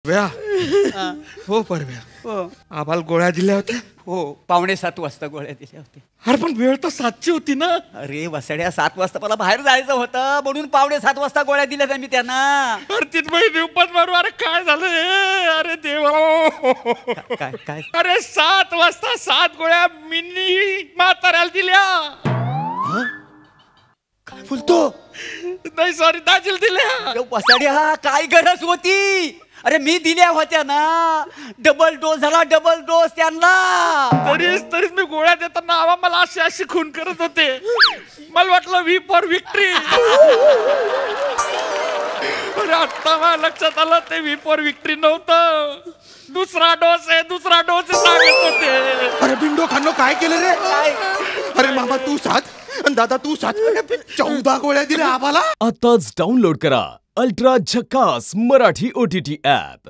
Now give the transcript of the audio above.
व्या हो परव्या हो आम्हाला गोळ्या दिल्या होत्या. हो 6:45 वाजता गोळ्या दिल्या होत्या. अरे पण वेळ तर 7ची होती ना. अरे वसड्या 7 वाजता मला बाहेर जायचं होतं म्हणून 6:45 वाजता गोळ्या दिल्या मी त्यांना. अरे तिथं उपास मारू. अरे काय झालं अरे देवा. काय काय अरे 7 वाजता 7 गोळ्या मिनी म्हाताऱ्याला दिल्या. काय बोलतो? नाही सॉरी दाजीला दिल्या. वसड्या काय गरज होती? अरे मी दिल्या होत्या ना. डबल डोस झाला डबल डोस त्यांना. तरीच मी गोळ्या देताना आवा मला अशी अशी खून करत होते. मला वाटलं व्ही फॉर विक्ट्री. अरे आता मला लक्षात आलं ते व्ही फॉर विक्ट्री नव्हतं. दुसरा डोस आहे सांगत होते. अरे बिंडो खानो काय केलं रे? अरे मामा तू 7 आणि दादा तू 7 14 गोळ्या दिल्या आम्हाला. आताच डाउनलोड करा अल्ट्रा झकास मराठी OTT ऍप.